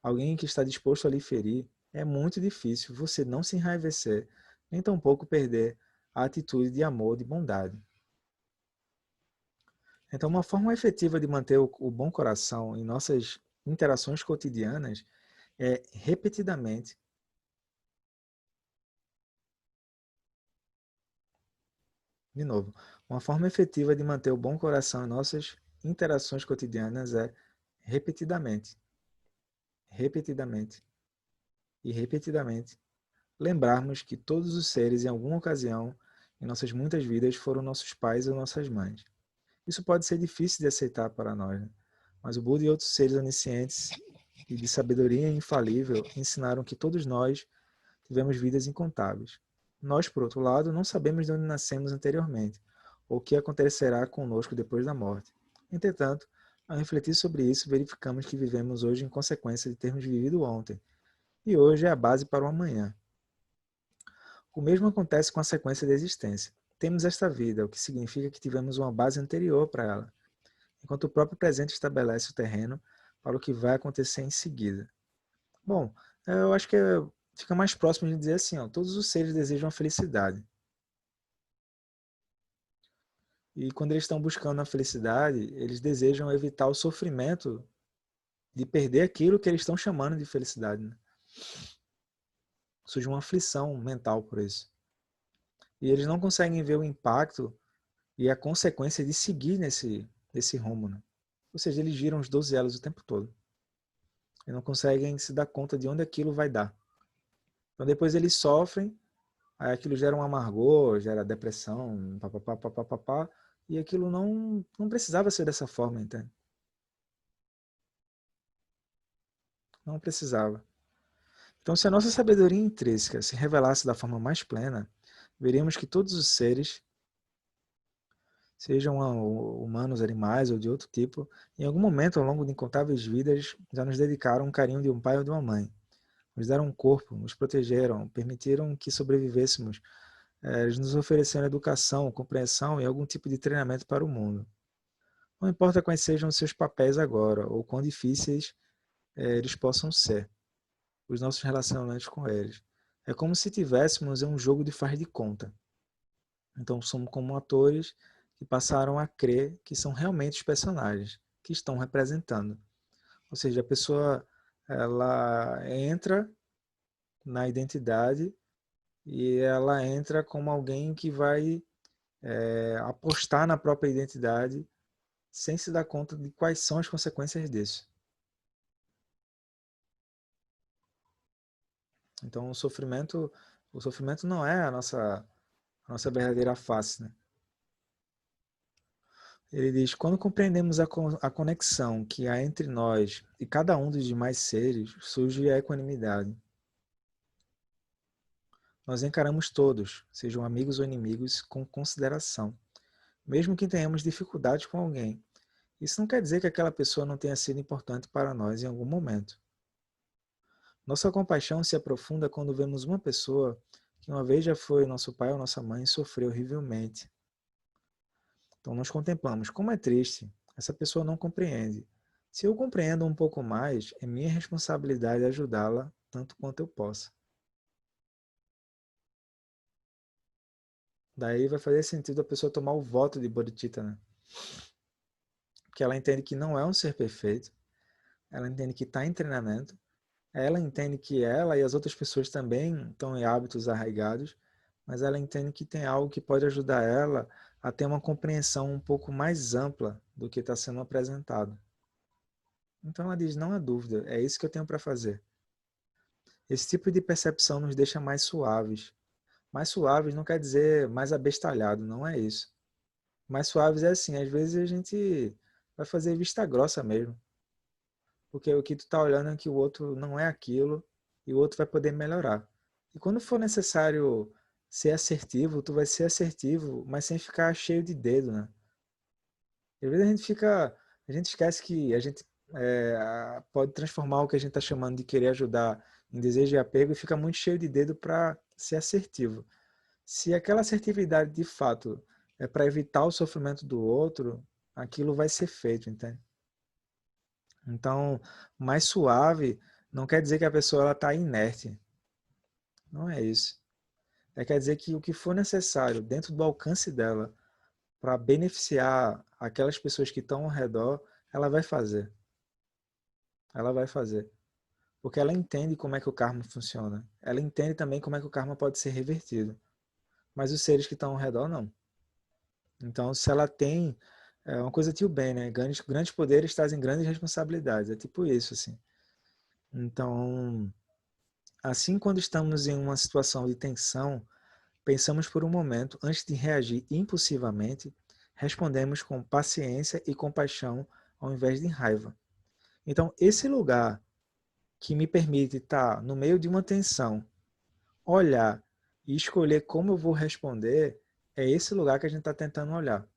alguém que está disposto a lhe ferir, é muito difícil você não se enraivecer, nem tampouco perder a atitude de amor, de bondade. Então, uma forma efetiva de manter o bom coração em nossas interações cotidianas é repetidamente. De novo, uma forma efetiva de manter o bom coração em nossas interações cotidianas é repetidamente, repetidamente e repetidamente lembrarmos que todos os seres, em alguma ocasião, em nossas muitas vidas, foram nossos pais ou nossas mães. Isso pode ser difícil de aceitar para nós, né? Mas o Buda e outros seres oniscientes e de sabedoria infalível ensinaram que todos nós tivemos vidas incontáveis. Nós, por outro lado, não sabemos de onde nascemos anteriormente, ou o que acontecerá conosco depois da morte. Entretanto, ao refletir sobre isso, verificamos que vivemos hoje em consequência de termos vivido ontem, e hoje é a base para o amanhã. O mesmo acontece com a sequência da existência. Temos esta vida, o que significa que tivemos uma base anterior para ela. Enquanto o próprio presente estabelece o terreno para o que vai acontecer em seguida. Bom, eu acho que fica mais próximo de dizer assim, ó, todos os seres desejam a felicidade. E quando eles estão buscando a felicidade, eles desejam evitar o sofrimento de perder aquilo que eles estão chamando de felicidade. Né? Surge uma aflição mental por isso. E eles não conseguem ver o impacto e a consequência de seguir nesse rumo. Né? Ou seja, eles giram os 12 elos o tempo todo. E não conseguem se dar conta de onde aquilo vai dar. Então depois eles sofrem, aí aquilo gera um amargor, gera depressão, papapá, papapá, e aquilo não precisava ser dessa forma, entende? Não precisava. Então, se a nossa sabedoria intrínseca se revelasse da forma mais plena, veríamos que todos os seres, sejam humanos, animais ou de outro tipo, em algum momento ao longo de incontáveis vidas, já nos dedicaram um carinho de um pai ou de uma mãe. Nos deram um corpo, nos protegeram, permitiram que sobrevivêssemos. Eles nos ofereceram educação, compreensão e algum tipo de treinamento para o mundo. Não importa quais sejam os seus papéis agora, ou quão difíceis eles possam ser, os nossos relacionamentos com eles. É como se tivéssemos um jogo de faz de conta. Então somos como atores que passaram a crer que são realmente os personagens que estão representando. Ou seja, a pessoa ela entra na identidade e ela entra como alguém que vai apostar na própria identidade sem se dar conta de quais são as consequências disso. Então o sofrimento não é a nossa verdadeira face, né? Ele diz: quando compreendemos a conexão que há entre nós e cada um dos demais seres, surge a equanimidade. Nós encaramos todos, sejam amigos ou inimigos, com consideração, mesmo que tenhamos dificuldades com alguém. Isso não quer dizer que aquela pessoa não tenha sido importante para nós em algum momento. Nossa compaixão se aprofunda quando vemos uma pessoa que uma vez já foi nosso pai ou nossa mãe e sofreu horrivelmente. Então nós contemplamos como é triste, essa pessoa não compreende. Se eu compreendo um pouco mais, é minha responsabilidade ajudá-la tanto quanto eu possa. Daí vai fazer sentido a pessoa tomar o voto de bodhicitta, né? Porque ela entende que não é um ser perfeito, ela entende que está em treinamento, ela entende que ela e as outras pessoas também estão em hábitos arraigados, mas ela entende que tem algo que pode ajudar ela a ter uma compreensão um pouco mais ampla do que está sendo apresentado. Então ela diz, não há dúvida, é isso que eu tenho para fazer. Esse tipo de percepção nos deixa mais suaves. Mais suaves não quer dizer mais abestalhado, não é isso. Mais suaves é assim, às vezes a gente vai fazer vista grossa mesmo. Porque o que tu tá olhando é que o outro não é aquilo e o outro vai poder melhorar. E quando for necessário ser assertivo, tu vai ser assertivo, mas sem ficar cheio de dedo, né? Às vezes a gente esquece que a gente pode transformar o que a gente está chamando de querer ajudar em desejo e apego e fica muito cheio de dedo para ser assertivo. Se aquela assertividade de fato é para evitar o sofrimento do outro, aquilo vai ser feito, entende? Então, mais suave não quer dizer que a pessoa está inerte. Não é isso. Quer dizer que o que for necessário dentro do alcance dela para beneficiar aquelas pessoas que estão ao redor, ela vai fazer. Ela vai fazer. Porque ela entende como é que o karma funciona. Ela entende também como é que o karma pode ser revertido. Mas os seres que estão ao redor, não. Então, se ela tem... É uma coisa tio bem, né? Grandes poderes trazem grandes responsabilidades. É tipo isso, assim. Então, assim, quando estamos em uma situação de tensão, pensamos por um momento antes de reagir impulsivamente, respondemos com paciência e compaixão ao invés de raiva. Então, esse lugar que me permite estar no meio de uma tensão, olhar e escolher como eu vou responder, é esse lugar que a gente está tentando olhar.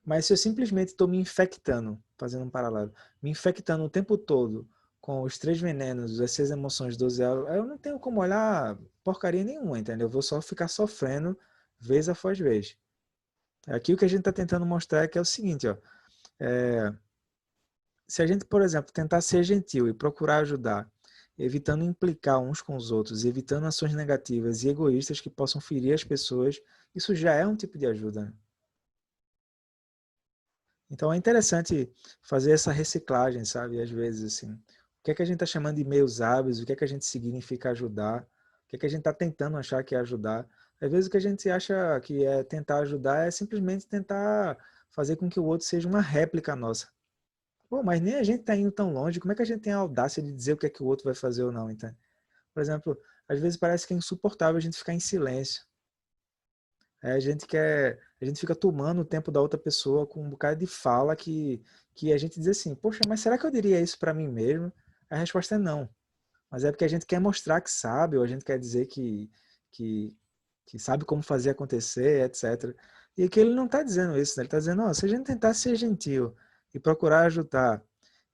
Mas se eu simplesmente estou me infectando, fazendo um paralelo, me infectando o tempo todo com os 3 venenos, as 6 emoções, 12 elos, eu não tenho como olhar porcaria nenhuma, entendeu? Eu vou só ficar sofrendo vez após vez. Aqui o que a gente está tentando mostrar é que é o seguinte, ó, se a gente, por exemplo, tentar ser gentil e procurar ajudar, evitando implicar uns com os outros, evitando ações negativas e egoístas que possam ferir as pessoas, isso já é um tipo de ajuda, né? Então é interessante fazer essa reciclagem, sabe? Às vezes, assim, o que é que a gente está chamando de meios hábeis, o que é que a gente significa ajudar, o que é que a gente está tentando achar que é ajudar. Às vezes o que a gente acha que é tentar ajudar é simplesmente tentar fazer com que o outro seja uma réplica nossa. Pô, mas nem a gente está indo tão longe, como é que a gente tem a audácia de dizer o que é que o outro vai fazer ou não, então? Por exemplo, às vezes parece que é insuportável a gente ficar em silêncio. A gente fica tomando o tempo da outra pessoa com um bocado de fala que a gente diz assim, poxa, mas será que eu diria isso para mim mesmo? A resposta é não. Mas é porque a gente quer mostrar que sabe, ou a gente quer dizer que, que sabe como fazer acontecer, etc. E que ele não está dizendo isso, né? Ele está dizendo, ó, se a gente tentar ser gentil e procurar ajudar,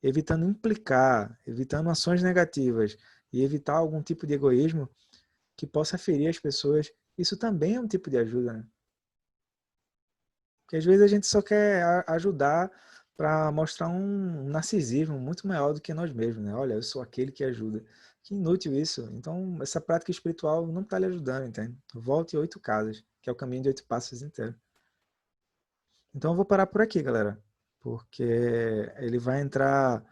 evitando implicar, evitando ações negativas e evitar algum tipo de egoísmo que possa ferir as pessoas, isso também é um tipo de ajuda, né? Porque às vezes a gente só quer ajudar para mostrar um narcisismo muito maior do que nós mesmos, né? Olha, eu sou aquele que ajuda. Que inútil isso. Então, essa prática espiritual não está lhe ajudando, entende? Volte 8 casas, que é o caminho de 8 passos inteiro. Então, eu vou parar por aqui, galera, porque ele vai entrar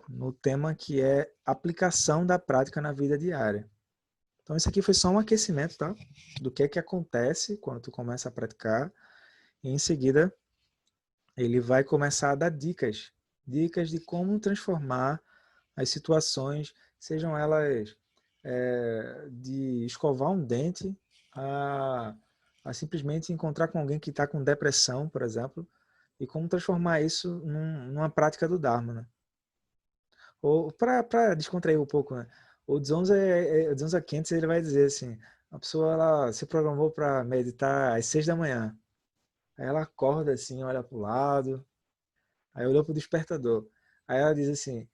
no tema que é aplicação da prática na vida diária. Então, isso aqui foi só um aquecimento, tá? Do que acontece quando tu começa a praticar. E em seguida, ele vai começar a dar dicas. Dicas de como transformar as situações, sejam elas de escovar um dente, a, a simplesmente encontrar com alguém que está com depressão, por exemplo, e como transformar isso numa prática do Dharma, né? Ou para descontrair um pouco, né? O Dzonza Khyentse, ele vai dizer assim, a pessoa ela se programou para meditar às 6 da manhã. Aí ela acorda assim, olha para o lado, aí olhou para o despertador. Aí ela diz assim,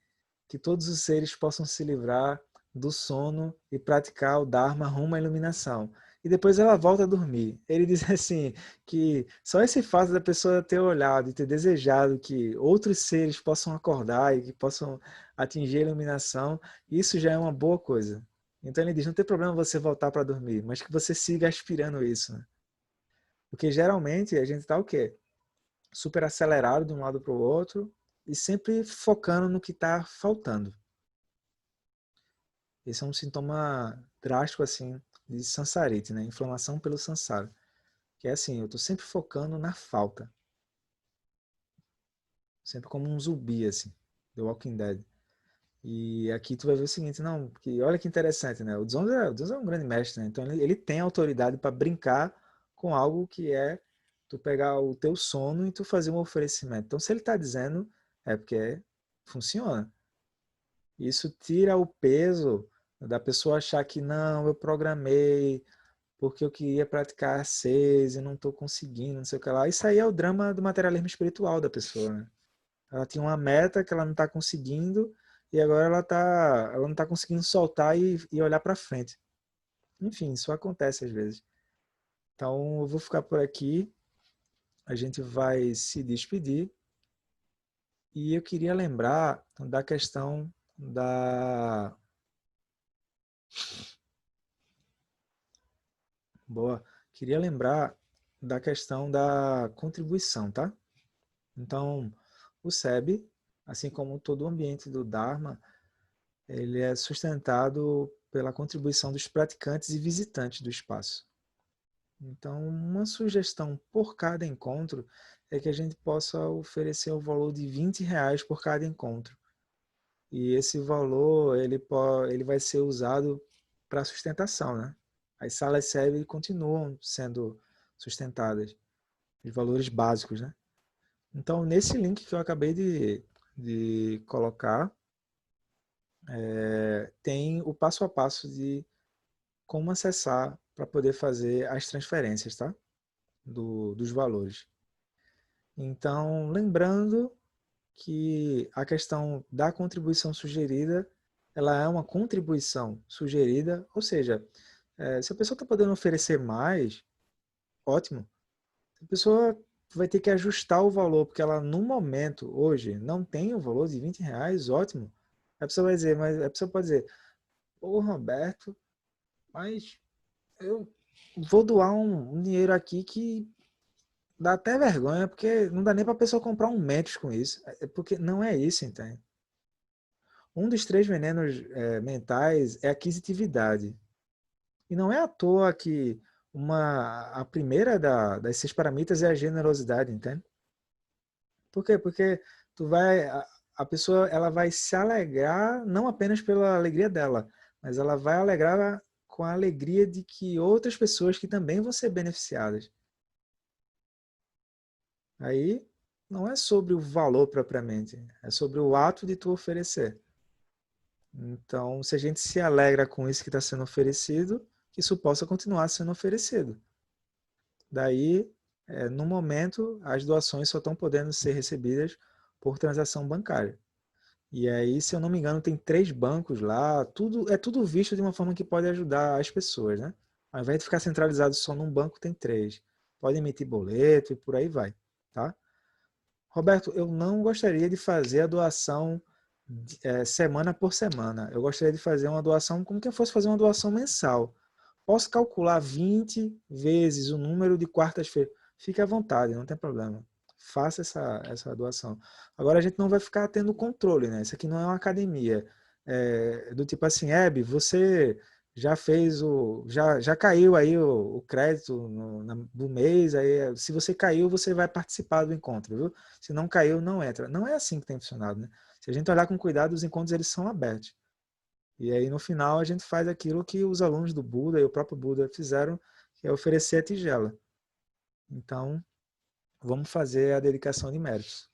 que todos os seres possam se livrar do sono e praticar o Dharma rumo à iluminação. E depois ela volta a dormir. Ele diz assim, que só esse fato da pessoa ter olhado e ter desejado que outros seres possam acordar e que possam atingir a iluminação, isso já é uma boa coisa. Então ele diz, não tem problema você voltar para dormir, mas que você siga aspirando isso, né? Porque geralmente a gente está o quê? Super acelerado de um lado para o outro e sempre focando no que está faltando. Esse é um sintoma drástico assim de sansarite, né? Inflamação pelo sansara. Que é assim, eu estou sempre focando na falta. Sempre como um zumbi, assim, do Walking Dead. E aqui tu vai ver o seguinte, não, que olha que interessante, né? O Dzonza é um grande mestre, né? Então ele tem autoridade para brincar com algo que é tu pegar o teu sono e tu fazer um oferecimento. Então se ele está dizendo, é porque funciona. Isso tira o peso da pessoa achar que não, eu programei porque eu queria praticar às 6 e não estou conseguindo, não sei o que lá. Isso aí é o drama do materialismo espiritual da pessoa, né? Ela tinha uma meta que ela não está conseguindo e agora ela não está conseguindo soltar e olhar para frente. Enfim, isso acontece às vezes. Então, eu vou ficar por aqui. A gente vai se despedir. E eu queria lembrar da questão da... Boa. Queria lembrar da questão da contribuição, tá? Então, o SEB, assim como todo o ambiente do Dharma, ele é sustentado pela contribuição dos praticantes e visitantes do espaço. Então, uma sugestão por cada encontro é que a gente possa oferecer o valor de R$ 20 por cada encontro. E esse valor ele vai ser usado para sustentação, né? As salas SEB continuam sendo sustentadas, os valores básicos, né? Então, nesse link que eu acabei de colocar, tem o passo a passo de como acessar para poder fazer as transferências, tá? Dos valores. Então, lembrando que a questão da contribuição sugerida, ela é uma contribuição sugerida, ou seja, se a pessoa está podendo oferecer mais, ótimo. Se a pessoa tu vai ter que ajustar o valor, porque ela no momento, hoje, não tem o valor de R$ 20, ótimo. A pessoa vai dizer, mas a pessoa pode dizer, ô Roberto, mas eu vou doar um dinheiro aqui que dá até vergonha, porque não dá nem para a pessoa comprar um Mentos com isso. É porque não é isso, entende? Um dos três venenos mentais é a aquisitividade. E não é à toa que a primeira das seis paramitas é a generosidade, entende? Por quê? Porque a pessoa ela vai se alegrar não apenas pela alegria dela, mas ela vai alegrar com a alegria de que outras pessoas que também vão ser beneficiadas. Aí não é sobre o valor propriamente, é sobre o ato de tu oferecer. Então, se a gente se alegra com isso que está sendo oferecido, que isso possa continuar sendo oferecido. Daí, no momento, as doações só estão podendo ser recebidas por transação bancária. E aí, se eu não me engano, tem 3 bancos lá, é tudo visto de uma forma que pode ajudar as pessoas, né? Ao invés de ficar centralizado só num banco, tem 3. Pode emitir boleto e por aí vai, tá? Roberto, eu não gostaria de fazer a doação semana por semana. Eu gostaria de fazer uma doação como que eu fosse fazer uma doação mensal. Posso calcular 20 vezes o número de quartas-feiras. Fique à vontade, não tem problema. Faça essa doação. Agora a gente não vai ficar tendo controle, né? Isso aqui não é uma academia. Do tipo assim, Hebe, você já fez já caiu aí o crédito do mês, aí se você caiu, você vai participar do encontro, viu? Se não caiu, não entra. Não é assim que tem funcionado, né? Se a gente olhar com cuidado, os encontros eles são abertos. E aí no final a gente faz aquilo que os alunos do Buda e o próprio Buda fizeram, que é oferecer a tigela. Então, vamos fazer a dedicação de méritos.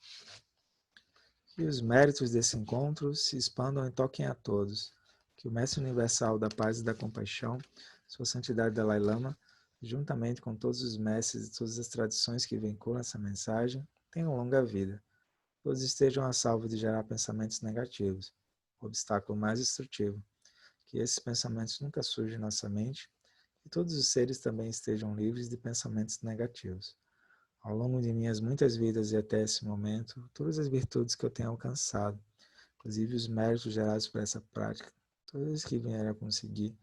Que os méritos desse encontro se expandam e toquem a todos. Que o Mestre Universal da Paz e da Compaixão, Sua Santidade Dalai Lama, juntamente com todos os mestres e todas as tradições que vinculam essa mensagem, tenham longa vida. Todos estejam a salvo de gerar pensamentos negativos, o obstáculo mais destrutivo. Que esses pensamentos nunca surjam em nossa mente e todos os seres também estejam livres de pensamentos negativos. Ao longo de minhas muitas vidas e até esse momento, todas as virtudes que eu tenho alcançado, inclusive os méritos gerados por essa prática, todos que vierem a conseguir,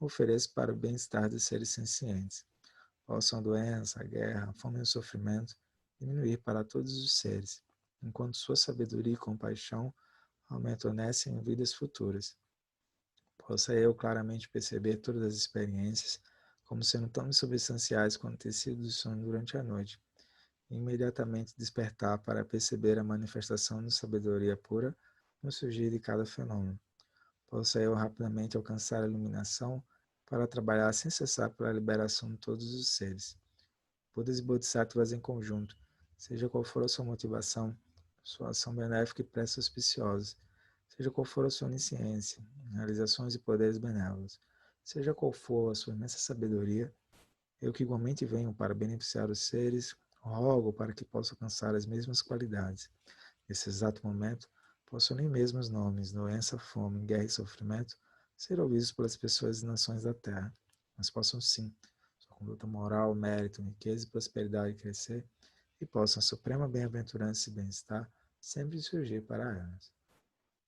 ofereço para o bem-estar dos seres sencientes. Possam a doença, a guerra, a fome e o sofrimento diminuir para todos os seres, enquanto sua sabedoria e compaixão aumentam nessa em vidas futuras. Possa eu claramente perceber todas as experiências como sendo tão insubstanciais quanto tecidos de sonho durante a noite, e imediatamente despertar para perceber a manifestação de sabedoria pura no surgir de cada fenômeno. Possa eu rapidamente alcançar a iluminação para trabalhar sem cessar pela liberação de todos os seres. Budas e Bodhisattvas em conjunto, seja qual for a sua motivação, sua ação benéfica e preces auspiciosas, seja qual for a sua onisciência, realizações e poderes benévolos, seja qual for a sua imensa sabedoria, eu que igualmente venho para beneficiar os seres, rogo para que possa alcançar as mesmas qualidades. Nesse exato momento, posso nem mesmo os nomes, doença, fome, guerra e sofrimento ser ouvidos pelas pessoas e nações da Terra, mas possam sim, sua conduta moral, mérito, riqueza e prosperidade crescer, e possam a suprema bem-aventurança e bem-estar sempre surgir para elas.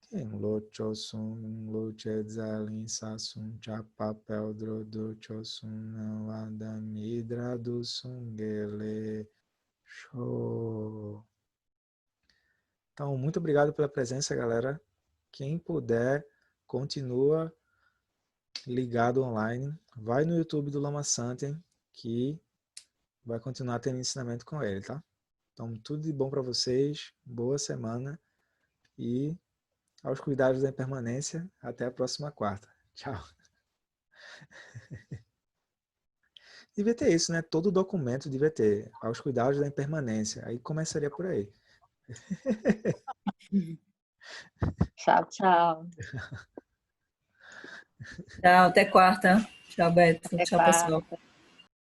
Quem lo chosun lo chedzalin sasun chapapel drodo chosun não adamidra do sungele show. Então, muito obrigado pela presença, galera. Quem puder, continua ligado online. Vai no YouTube do Lama Santen, que vai continuar tendo ensinamento com ele, tá? Então, tudo de bom para vocês. Boa semana e aos cuidados da impermanência. Até a próxima quarta. Tchau. Devia ter isso, né? Todo documento devia ter aos cuidados da impermanência. Aí começaria por aí. Tchau, tchau. Tchau, até quarta. Tchau, Beto. Até Tchau, pessoal. quarta.